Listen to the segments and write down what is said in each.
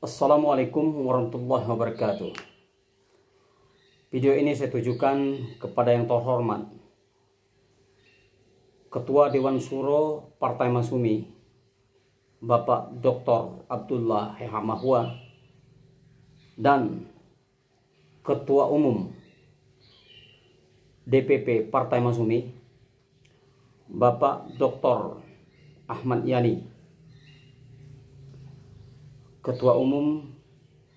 Assalamualaikum warahmatullahi wabarakatuh. Video ini saya tujukan kepada yang terhormat Ketua Dewan Syuro Partai Masyumi, Bapak Dr. Abdullah Hehamahua, dan Ketua Umum DPP Partai Masyumi, Bapak Dr. Ahmad Yani, Ketua Umum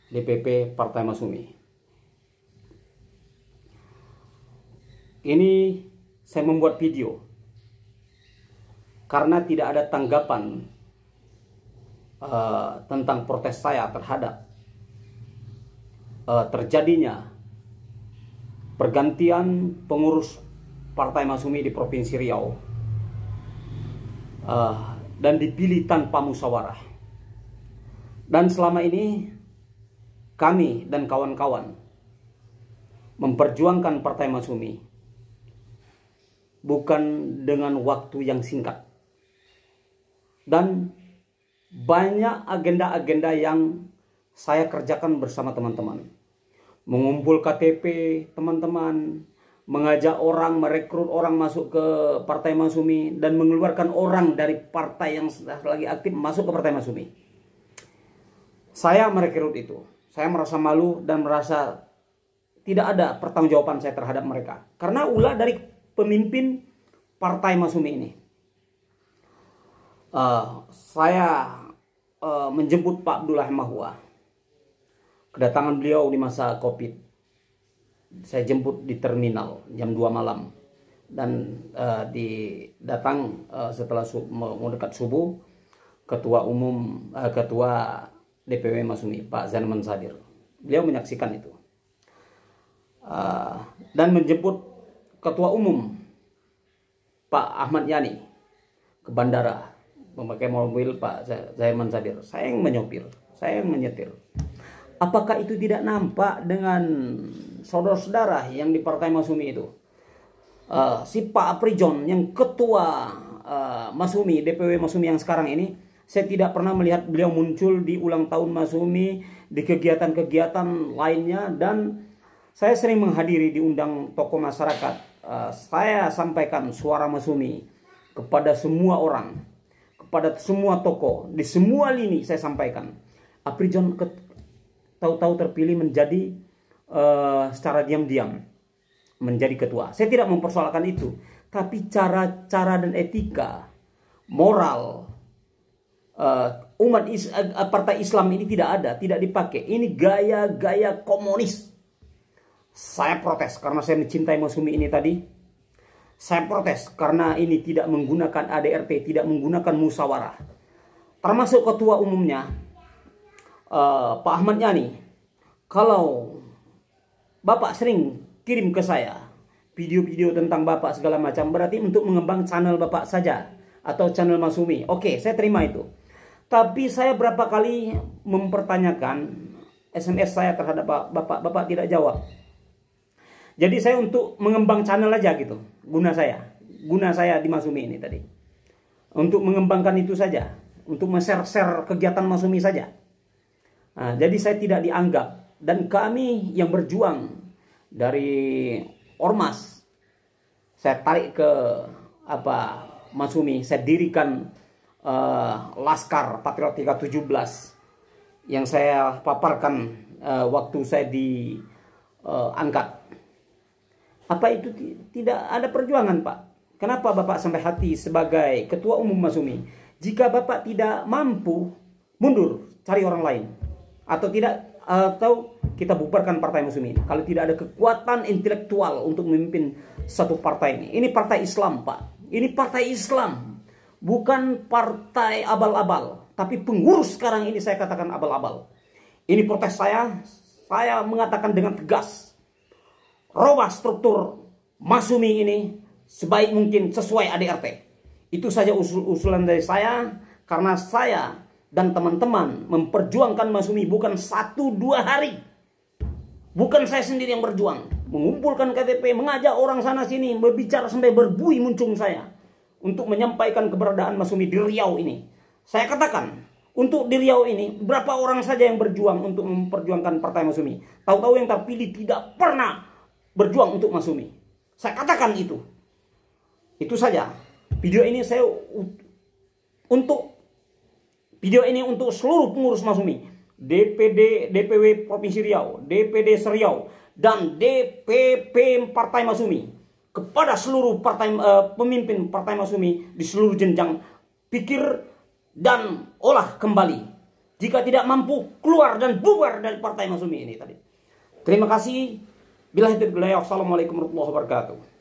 DPP Partai Masyumi. Ini saya membuat video karena tidak ada tanggapan tentang protes saya terhadap terjadinya pergantian pengurus Partai Masyumi di Provinsi Riau dan dipilih tanpa musyawarah. Dan selama ini kami dan kawan-kawan memperjuangkan Partai Masyumi bukan dengan waktu yang singkat. Dan banyak agenda-agenda yang saya kerjakan bersama teman-teman. Mengumpul KTP teman-teman, mengajak orang, merekrut orang masuk ke Partai Masyumi, dan mengeluarkan orang dari partai yang lagi aktif masuk ke Partai Masyumi. Saya merekrut itu. Saya merasa malu dan merasa tidak ada pertanggungjawaban saya terhadap mereka. Karena ulah dari pemimpin Partai Masyumi ini. Saya menjemput Pak Abdullah Hehamahua. Kedatangan beliau di masa Covid. Saya jemput di terminal jam 2 malam. Dan datang setelah mau dekat subuh, Ketua DPW Masyumi, Pak Zainal Sadir. Beliau menyaksikan itu. Dan menjemput Ketua Umum, Pak Ahmad Yani, ke bandara. Memakai mobil Pak Zainal Sadir. Saya yang menyopir, saya yang menyetir. Apakah itu tidak nampak dengan saudara-saudara yang di Partai Masyumi itu? Si Pak Aprijon yang Ketua Masyumi, DPW Masyumi yang sekarang ini, saya tidak pernah melihat beliau muncul di ulang tahun Masyumi, di kegiatan-kegiatan lainnya, dan saya sering menghadiri diundang tokoh masyarakat. Saya sampaikan suara Masyumi kepada semua orang, kepada semua tokoh, di semua lini saya sampaikan. Aprijon tahu-tahu terpilih menjadi secara diam-diam menjadi ketua. Saya tidak mempersoalkan itu, tapi cara-cara dan etika, moral Partai Islam ini tidak dipakai. Ini gaya-gaya komunis. Saya protes karena saya mencintai Masyumi ini tadi. Saya protes karena ini tidak menggunakan ADRT, tidak menggunakan musyawarah. Termasuk ketua umumnya, Pak Ahmad Yani. Kalau Bapak sering kirim ke saya video-video tentang Bapak segala macam, berarti untuk mengembang channel Bapak saja atau channel Masyumi. Oke, saya terima itu. Tapi saya berapa kali mempertanyakan SMS saya terhadap Bapak tidak jawab. Jadi saya untuk mengembang channel aja gitu, guna saya di Masyumi ini tadi. Untuk mengembangkan itu saja, untuk men-share kegiatan Masyumi saja. Nah, jadi saya tidak dianggap, dan kami yang berjuang dari Ormas, saya tarik ke Masyumi, saya dirikan Laskar Patriotika 17 yang saya paparkan waktu saya diangkat. Apa itu tidak ada perjuangan, Pak? Kenapa Bapak sampai hati sebagai Ketua Umum Masyumi? Jika Bapak tidak mampu, mundur, cari orang lain. Atau kita bubarkan Partai Masyumi ini. Kalau tidak ada kekuatan intelektual untuk memimpin satu partai ini. Ini partai Islam, Pak. Ini partai Islam. Bukan partai abal-abal. Tapi pengurus sekarang ini saya katakan abal-abal. Ini protes saya. Saya mengatakan dengan tegas, robah struktur Masyumi ini sebaik mungkin sesuai ADRT. Itu saja usulan dari saya. Karena saya dan teman-teman memperjuangkan Masyumi bukan 1-2 hari. Bukan saya sendiri yang berjuang. Mengumpulkan KTP, mengajak orang sana sini, berbicara sampai berbui muncung saya untuk menyampaikan keberadaan Masyumi di Riau ini. Saya katakan, Untuk di Riau ini, berapa orang saja yang berjuang untuk memperjuangkan Partai Masyumi? Tahu-tahu yang terpilih tidak pernah berjuang untuk Masyumi. Saya katakan itu. Itu saja. Video ini untuk seluruh pengurus Masyumi, DPD, DPW Provinsi Riau, DPD Seriau, dan DPP Partai Masyumi. Kepada seluruh pemimpin Partai Masyumi di seluruh jenjang, pikir dan olah kembali. Jika tidak mampu, keluar dan bubar dari Partai Masyumi ini tadi. Terima kasih. Assalamualaikum warahmatullahi wabarakatuh.